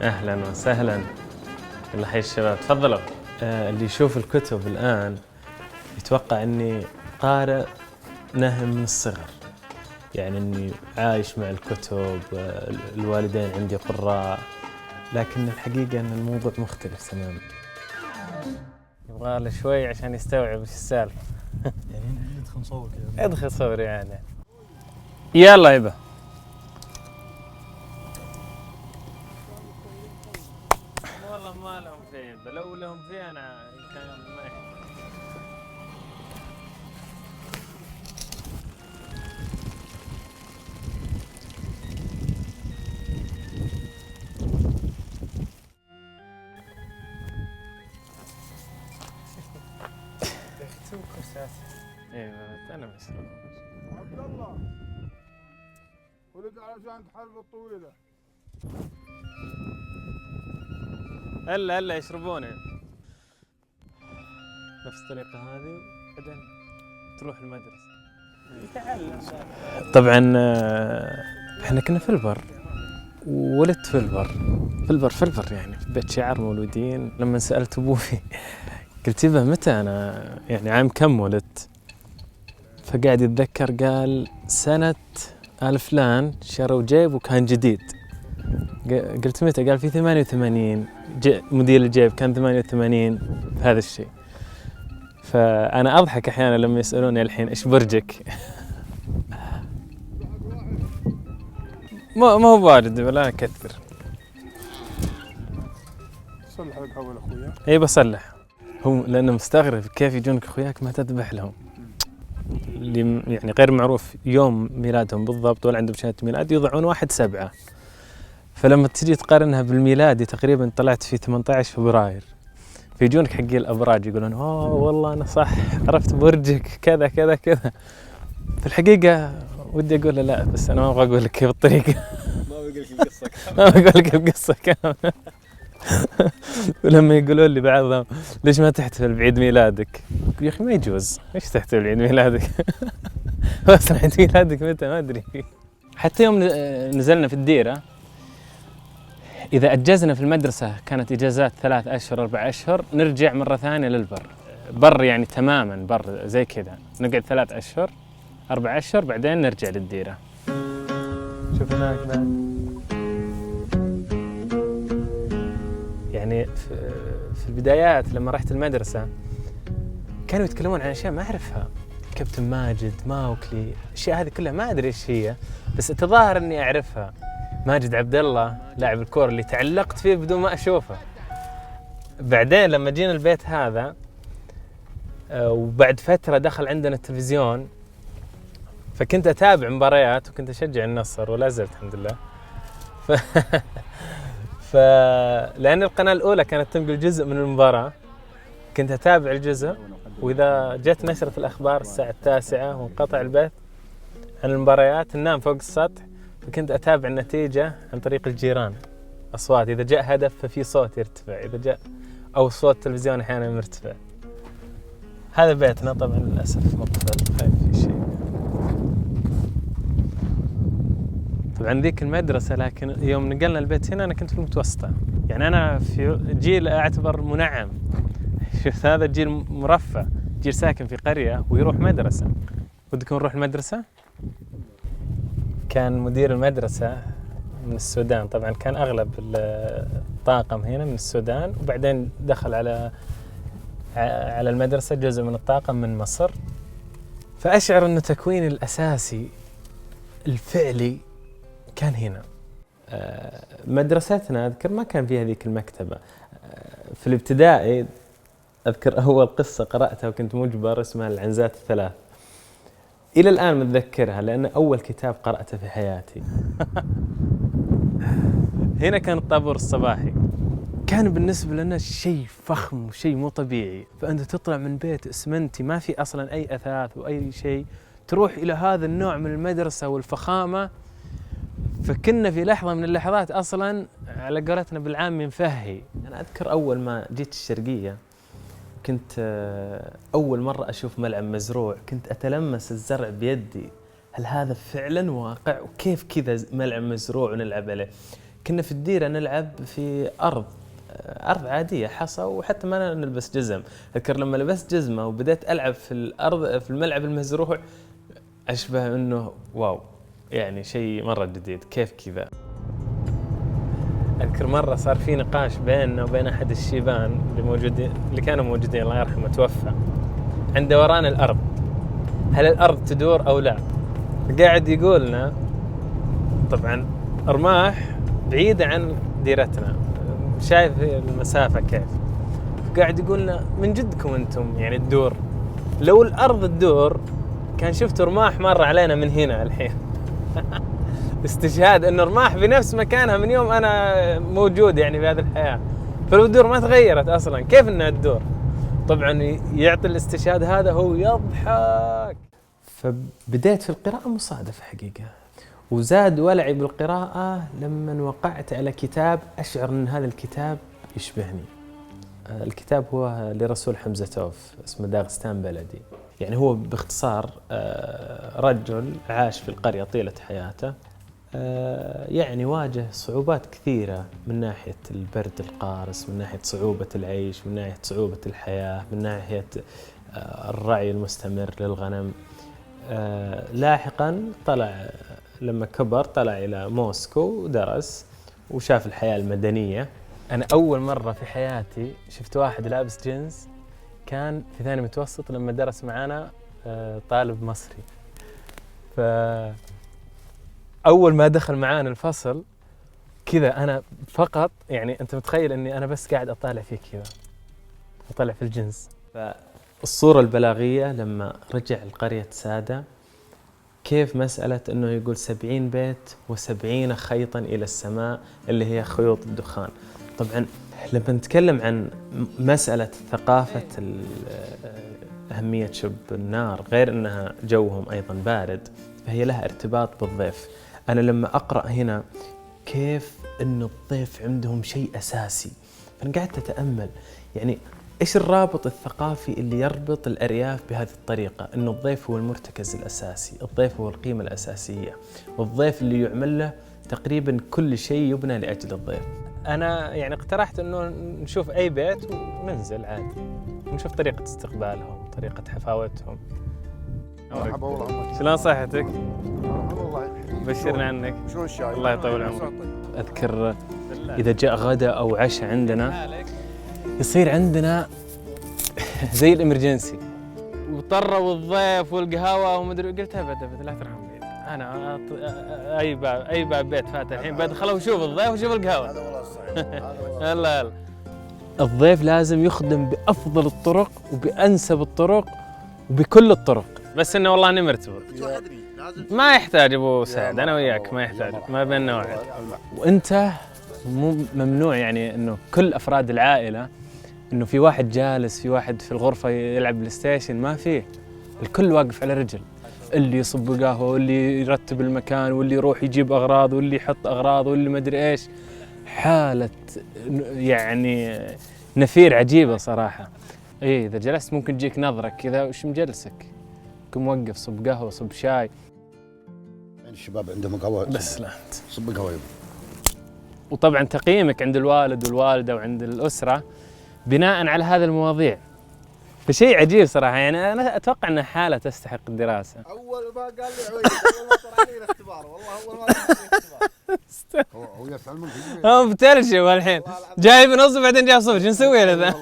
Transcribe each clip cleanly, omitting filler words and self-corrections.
أهلا وسهلا. الله يحيي الشباب، تفضلوا. اللي يشوف الكتب الآن يتوقع أني قارئ نهم من الصغر، يعني أني عايش مع الكتب، الوالدين عندي قراء، لكن الحقيقة أن الموضوع مختلف تماما. يبغى له شوي عشان يستوعب وش السالفة. يعني ندخل نصور كذا. ادخل صور يعني. يلا يبا. والله ما لهم فيه، لو لهم فيه أنا كان ما ايوه انا مش عبد الله ولد علشان تحرب الطويله. هلا يشربونه نفس الطريقة هذه، وبعدين تروح المدرسة يتعلم. طبعا احنا كنا في البر، ولدت في البر يعني في بيت شعر مولودين. لما سألت أبوي قلت له متى أنا يعني عام كم ولدت، فقاعد يتذكر قال سنة فلان شروا جيب وكان جديد. قلت متى؟ قال في 88 موديل الجيب كان 88 في هذا الشيء. فأنا أضحك أحيانا لما يسألوني الحين إيش برجك. ما هو بارد ولا أكثر. صلح لك حول اخويا. اي بصلح. هو لانه مستغرب كيف يجونك اخوياك ما تذبح لهم، اللي يعني غير معروف يوم ميلادهم بالضبط ولا عندهم شهاده ميلاد، يوضعون 1/7. فلما تجي تقارنها بالميلادي تقريبا طلعت في 18 فبراير، فيجونك حقي الابراج يقولون اوه والله انا صح عرفت برجك كذا كذا كذا. في الحقيقه ودي اقول له لا، بس انا ما ابغى اقول لك كيف الطريقه. ما بقول لك القصه كامله. ولما يقولون لي بعضهم ليش ما تحتفل بعيد ميلادك؟ يا اخي ما يجوز، ايش تحتفل بعيد ميلادك؟ اصلا عيد ميلادك متى ما ادري. حتى يوم نزلنا في الديره، اذا اجزنا في المدرسه كانت اجازات 3 أشهر 4 أشهر، نرجع مره ثانيه للبر، بر يعني تماما بر زي كذا، نقعد 3 أشهر 4 أشهر بعدين نرجع للديره. شوف هناك بعد يعني في البدايات لما رحت المدرسة كانوا يتكلمون عن أشياء ما أعرفها، كابتن ماجد، ماوكلي، الأشياء هذه كلها ما أدري إيش هي، بس أتظاهر إني أعرفها. ماجد عبد الله لاعب الكورة اللي تعلقت فيه بدون ما أشوفه. بعدين لما جينا البيت هذا وبعد فترة دخل عندنا التلفزيون، فكنت أتابع مباريات وكنت أشجع النصر ولا زلت الحمد لله. لأن القناة الأولى كانت تنقل جزء من المباراة، كنت أتابع الجزء، وإذا جت نشرة الأخبار الساعة 9 وانقطع البث عن المباريات ننام فوق السطح، فكنت أتابع النتيجة عن طريق الجيران، أصوات، إذا جاء هدف ففي صوت يرتفع، إذا جاء أو صوت التلفزيون أحيانا مرتفع. هذا بيتنا طبعا للأسف مقفل، خايف في شيء. طبعا ذيك المدرسة، لكن يوم نقلنا البيت هنا أنا كنت في المتوسطة، يعني أنا في جيل أعتبر منعم. شوف هذا جيل مرفه، جيل ساكن في قرية ويروح مدرسة. ودكم نروح المدرسة؟ كان مدير المدرسة من السودان، طبعا كان أغلب الطاقم هنا من السودان، وبعدين دخل على المدرسة جزء من الطاقم من مصر. فأشعر أن تكويني الأساسي الفعلي كان هنا. مدرستنا أذكر ما كان فيها ذيك المكتبة. في الابتدائي أذكر أول قصة قرأتها وكنت مجبر اسمها العنزات الثلاث، إلى الآن متذكرها لأن أول كتاب قرأته في حياتي. هنا كان الطابور الصباحي، كان بالنسبة لنا شيء فخم وشيء مو طبيعي. فأنت تطلع من بيت إسمنتي ما في أصلا أي أثاث وأي شيء، تروح إلى هذا النوع من المدرسة والفخامة. فكنا في لحظة من اللحظات أصلا على قولتنا بالعام منفهي. أنا أذكر أول ما جيت الشرقية كنت أول مرة أشوف ملعب مزروع، كنت أتلمس الزرع بيدي، هل هذا فعلا واقع وكيف كذا ملعب مزروع ونلعب عليه؟ كنا في الديرة نلعب في أرض عادية حصى، وحتى ما نلبس جزم. أذكر لما لبست جزمة وبدأت ألعب في الأرض في الملعب المزروع، أشبه إنه واو، يعني شيء مرة جديد. كيف كذا؟ أذكر مرة صار في نقاش بيننا وبين أحد الشيبان اللي كانوا موجودين، الله يرحمه توفى، عند دوران الأرض، هل الأرض تدور أو لا؟ قاعد يقولنا، طبعا رماح بعيدة عن ديرتنا، شايف المسافة كيف، قاعد يقولنا من جدكم أنتم يعني تدور، لو الأرض تدور كان شفتوا رماح مر علينا من هنا الحين. استشهاد إنه رماح بنفس مكانها من يوم أنا موجود يعني في هذه الحياة، فلو تدور ما تغيرت أصلا، كيف إنها تدور؟ طبعا يعطي الاستشهاد هذا هو يضحك. فبديت في القراءة مصادفة حقيقة، وزاد ولعي بالقراءة لما وقعت على كتاب أشعر أن هذا الكتاب يشبهني. الكتاب هو لرسول حمزة توف، اسمه داغستان بلدي. يعني هو باختصار رجل عاش في القرية طيلة حياته، يعني واجه صعوبات كثيرة من ناحية البرد القارس، من ناحية صعوبة العيش، من ناحية صعوبة الحياة، من ناحية الرعي المستمر للغنم. لاحقاً طلع لما كبر طلع إلى موسكو ودرس وشاف الحياة المدنية. أنا أول مرة في حياتي شفت واحد لابس جينز، كان في ثاني متوسط لما درس معنا طالب مصري. فأول ما دخل معانا الفصل كذا أنا فقط يعني أنت متخيل أني أنا بس قاعد أطالع فيه كذا، أطالع في الجنس. فالصورة البلاغية لما رجع القرية سادة، كيف مسألة أنه يقول 70 بيت و70 خيطاً إلى السماء اللي هي خيوط الدخان. طبعاً لما نتكلم عن مسألة ثقافة أهمية شب النار، غير أنها جوهم أيضاً بارد، فهي لها ارتباط بالضيف. أنا لما أقرأ هنا كيف أن الضيف عندهم شيء أساسي، فأنا قاعدت أتأمل يعني إيش الرابط الثقافي اللي يربط الأرياف بهذه الطريقة، إنه الضيف هو المرتكز الأساسي، الضيف هو القيمة الأساسية، والضيف اللي يعمل له تقريباً كل شيء يبنى لأجل الضيف. أنا يعني اقترحت إنه نشوف أي بيت وننزل عادي، ونشوف طريقة استقبالهم، طريقة حفاوتهم. مرحبا والله. شلون صحتك؟ والله بشرنا عنك. شلون الشاي؟ الله يطول عمرك. أذكر إذا جاء غدا أو عشاء عندنا يصير عندنا زي الإمرجنسي، وطروا الضيف والقهوة ومدري، قلت أبد لا ترحم بعيد، أنا أي باب بيت فاتح الحين بدخله وشوف الضيف وشوف القهوة. هذا والله الصحيح. يلا الضيف لازم يخدم بأفضل الطرق وبأنسب الطرق وبكل الطرق، بس إنه والله أنا مرتبط ما يحتاج أبو سعد، أنا وياك ما يحتاج، ما بيننا وعد. وأنت مو ممنوع يعني إنه كل أفراد العائلة إنه في واحد جالس، في واحد في الغرفة يلعب بلاي ستيشن، ما فيه، الكل واقف على رجل، اللي يصب قهوة واللي يرتب المكان واللي يروح يجيب أغراض واللي يحط أغراض واللي ما أدري إيش. حالة يعني نفير عجيبة صراحة. إيه إذا جلست ممكن تجيك نظرة كذا وش مجلسك؟ كم موقف صب قهوة صب شاي. الشباب عندهم قهوة بس لا أنت صب قهوة. وطبعا تقييمك عند الوالد والوالدة وعند الأسرة بناء على هذه المواضيع، فشيء عجيب صراحة. يعني أنا أتوقع أنها حالة تستحق الدراسة. أول ما قال لي عويد أول ما طلع لي الاختبار، والله أول ما طلع لي الاختبار. هو يسأل منك هم بترجم الحين جايب نص بعدين جايب صفر، شو نسوي له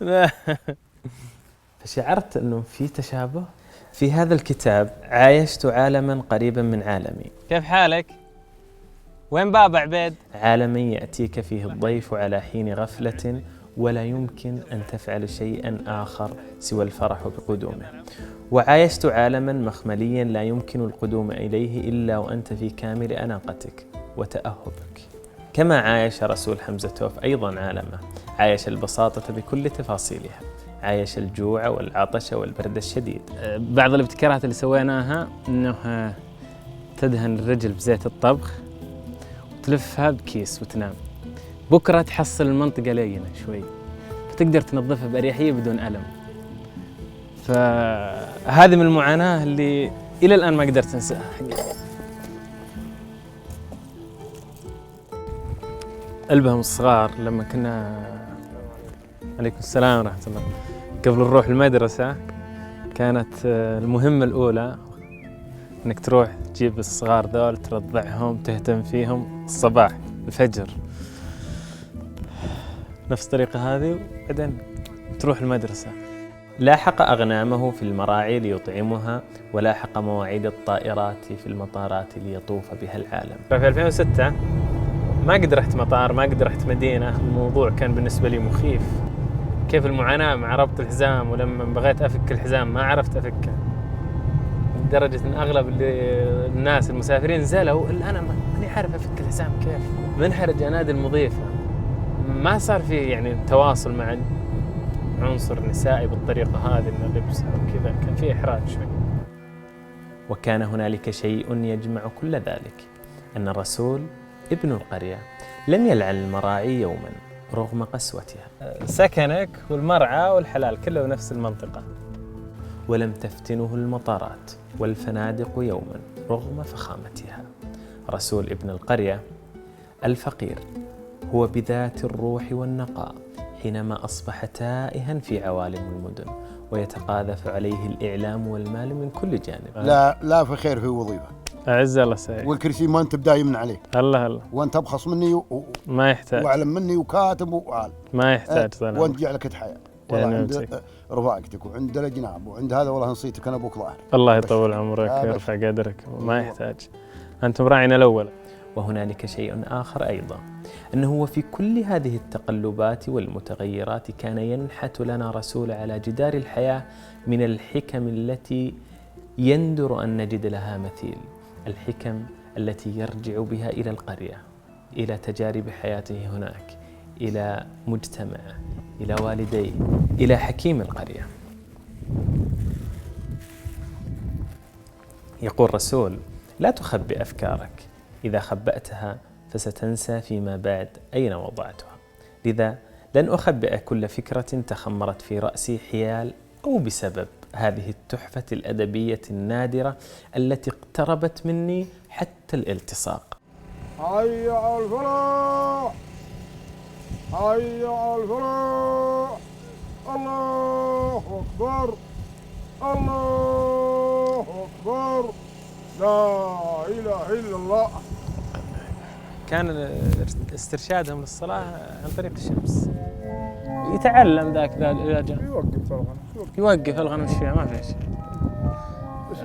ذا؟ فشعرت أنه في تشابه في هذا الكتاب. عايشت عالماً قريباً من عالمي. كيف حالك؟ وين بابا عبيد؟ عالمي يأتيك فيه الضيف على حين غفلة، ولا يمكن أن تفعل شيئاً آخر سوى الفرح بقدومه. وعايشت عالماً مخملياً لا يمكن القدوم إليه إلا وأنت في كامل أناقتك وتأهبك. كما عايش رسول حمزة توف أيضاً عالمه، عايش البساطة بكل تفاصيلها، عايش الجوع والعطش والبرد الشديد. بعض الابتكارات اللي سويناها أنه تدهن الرجل بزيت الطبخ وتلفها بكيس وتنام، بكرة تحصل المنطقة لينة شوي فتقدر تنظفها بأريحية بدون ألم. فهذه من المعاناة اللي إلى الآن ما قدرت أنساها. البهم الصغار لما كنا، عليكم السلام ورحمة الله، قبل نروح المدرسة كانت المهمة الأولى إنك تروح تجيب الصغار ذول ترضعهم تهتم فيهم الصباح الفجر، نفس الطريقة هذه، وبعدين تروح المدرسة. لاحق أغنامه في المراعي ليطعمها، ولاحق مواعيد الطائرات في المطارات ليطوف بها العالم. في 2006 ما قد رحت مطار، ما قد رحت مدينة، الموضوع كان بالنسبة لي مخيف. كيف المعاناة مع ربط الحزام، ولما بغيت أفك الحزام ما عرفت أفكه، لدرجة أن أغلب الناس المسافرين نزلوا إلا أنا ماني عارف أفك الحزام كيف. منحرج أنادي المضيفة، ما صار في يعني تواصل مع عنصر نسائي بالطريقة هذه من اللبس أو كذا، كان في إحراج شوي. وكان هنالك شيء يجمع كل ذلك، أن الرسول ابن القرية لم يلعن المراعي يوما رغم قسوتها. سكنك والمرعى والحلال كله نفس المنطقة. ولم تفتنه المطارات والفنادق يوما رغم فخامتها. رسول ابن القرية الفقير هو بذات الروح والنقاء حينما أصبح تائها في عوالم المدن ويتقاذف عليه الإعلام والمال من كل جانب. لا فخير في وظيفة. أعز الله سعيد. والكرسي ما أنت بدايم عليه. الله وأنت أبخص مني ما يحتاج. وأعلم مني وكاتب وعال. ما يحتاج صراحة. وأنت جعلك حياة. والله عند رفاقتك وعند الجناب وعند هذا، والله نصيتك أنا أبوك ظاهر. الله يطول عمرك ويرفع قدرك. ما يحتاج. أنتم راعينا الأول. وهنالك شيء آخر أيضا، أنه وفي كل هذه التقلبات والمتغيرات كان ينحت لنا رسول على جدار الحياة من الحكم التي يندر أن نجد لها مثيل، الحكم التي يرجع بها إلى القرية، إلى تجارب حياته هناك، إلى مجتمعه، إلى والديه، إلى حكيم القرية. يقول رسول: لا تخبئ أفكارك، إذا خبأتها فستنسى فيما بعد أين وضعتها. لذا لن أخبئ كل فكرة تخمرت في رأسي حيال أو بسبب هذه التحفة الأدبية النادرة التي اقتربت مني حتى الالتصاق. حي على الفلاح، حي على الفلاح، الله أكبر، الله أكبر، لا إله إلا الله. كان استرشادهم للصلاة عن طريق الشمس. يتعلم ذاك إذا جاء يوقف الغنم، يوقف الغنم ايش فيها، ما فيها شيء. بس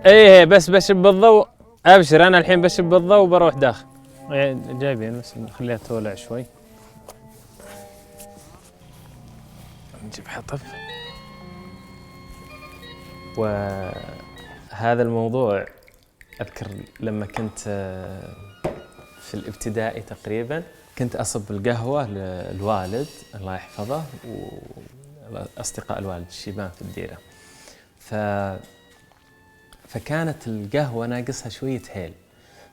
ايه بس بشب الضوء، ابشر انا الحين بشب الضوء وبروح داخل. جايبين بس نخليها تولع شوي. نجيب حطب. وهذا الموضوع اذكر لما كنت في الابتدائي تقريبا كنت أصب القهوة للوالد الله يحفظه وأصدقاء الوالد الشيبان في الديرة. فكانت القهوة ناقصها شوية هيل،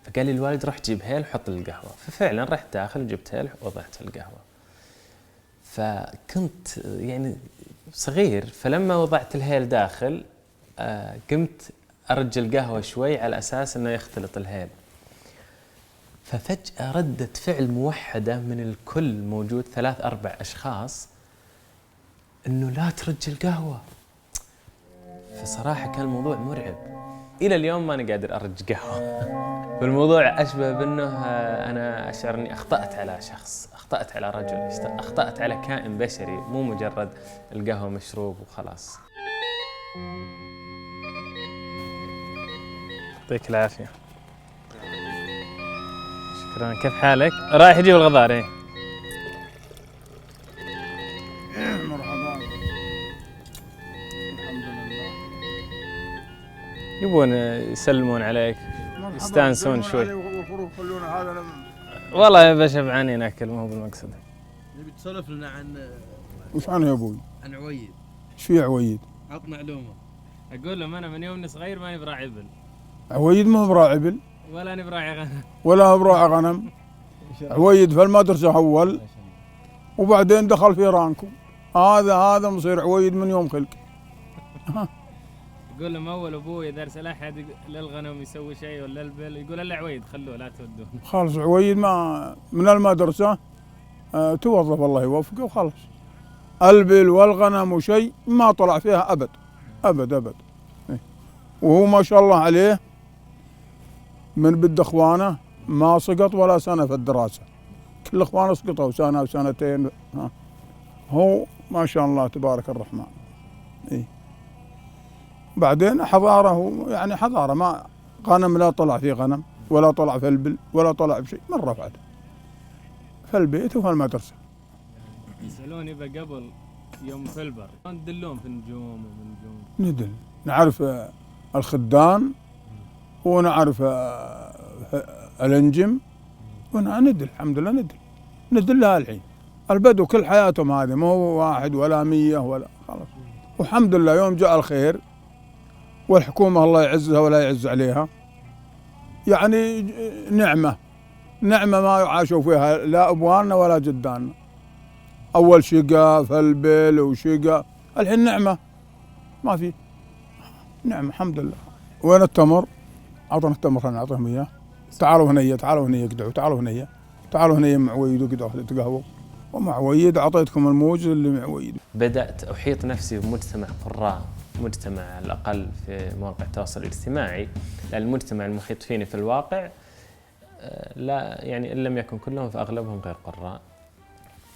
فقال لي الوالد روح جيب هيل وحط القهوة. ففعلا رحت داخل جبت هيل وضعت القهوة. فكنت يعني صغير، فلما وضعت الهيل داخل قمت أرج القهوة شوي على أساس أنه يختلط الهيل. ففجأة ردة فعل موحدة من الكل، موجود 3-4 أشخاص، إنه لا ترج القهوة. فصراحة كان الموضوع مرعب، إلى اليوم ماني قادر أرج قهوة. فالموضوع أشبه بأنه أنا أشعر أني أخطأت على شخص، أخطأت على رجل، أخطأت على كائن بشري، مو مجرد القهوة مشروب وخلاص. يعطيك العافية. شكرا. كيف حالك؟ رايح يجيب الغدار. ايه مرحبا. الحمد لله. يبون يسلمون عليك، يستانسون شوي. يخلون هذا والله يا شبعانين ناكل، ما هو بالمقصد. نبي تسولف لنا عن وش عنه يا ابوي؟ عن عويد. ايش في عويد؟ عط معلومه. اقول لهم انا من يومني صغير ماني براعي ابل. عويد ما هو براعي ابل ولا اني براعي غنم. ولا هو براعي غنم. عويد في المدرسة أول وبعدين دخل في رانكو. هذا مصير عويد من يوم خلق. يقول لهم اول ابوي اذا ارسل احد للغنم يسوي شيء ولا البل يقول الا عويد خلوه لا تودوه. خالص عويد ما من المدرسة توظف الله يوفقه وخلص. البل والغنم وشيء ما طلع فيها أبد أبد أبد. وهو ما شاء الله عليه من بد اخوانه ما سقط ولا سنه في الدراسه، كل اخوانه سقطوا سنه وسنتين. هو ما شاء الله تبارك الرحمن. بعدين حضاره، يعني حضاره، ما غنم لا طلع فيه غنم ولا طلع في البل ولا طلع بشيء، من رفعته في البيت وفي المدرسه. يسالوني قبل يوم في البر ندلون في النجوم ومن نجوم. ندل، نعرف الخدان ونعرف الانجم وندل، الحمد لله ندل لها الحين. البدو كل حياتهم هذه، ما هو واحد ولا 100 ولا خلاص. والحمد لله يوم جاء الخير والحكومة الله يعزها ولا يعز عليها، يعني نعمة ما يعاشوا فيها لا أبواننا ولا جداننا. أول شقة في البل وشقة، الحين نعمة ما في، نعمة الحمد لله. وين التمر؟ أعطنا التمر، خلينا نعطيهم إياه. تعالوا هنية اقدعوا، تعالوا هنية مع عويد وقدعوا تقهووا. ومع عويد أعطيتكم الموج اللي مع عويد. بدأت أحيط نفسي بمجتمع قراء، مجتمع على الأقل في مواقع التواصل الاجتماعي، لأن المجتمع المحيط فيني في الواقع لا يعني إن لم يكن كلهم فأغلبهم غير قراء،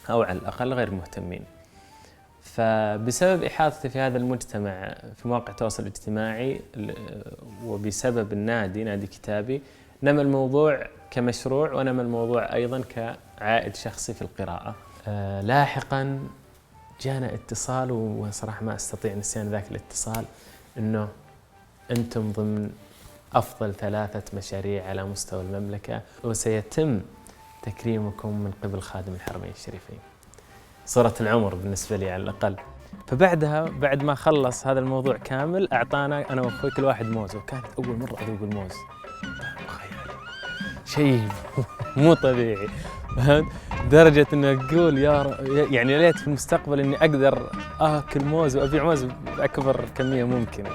أو على الأقل غير مهتمين. فبسبب إحاطتي في هذا المجتمع في مواقع التواصل الاجتماعي وبسبب نادي كتابي، نمى الموضوع كمشروع ونمى الموضوع أيضا كعائد شخصي في القراءة. لاحقا جانا اتصال، وصراحة ما أستطيع نسيان ذاك الاتصال، أنه أنتم ضمن أفضل 3 مشاريع على مستوى المملكة وسيتم تكريمكم من قبل خادم الحرمين الشريفين. صورة العمر بالنسبة لي على الأقل. فبعدها بعد ما خلص هذا الموضوع كامل أعطانا أنا وأخوي كل واحد موز، وكانت أول مرة أذوق الموز. شيء مو طبيعي، درجة إنه أقول يعني ليت في المستقبل إني أقدر آكل موز وأبيع موز بأكبر كمية ممكنة.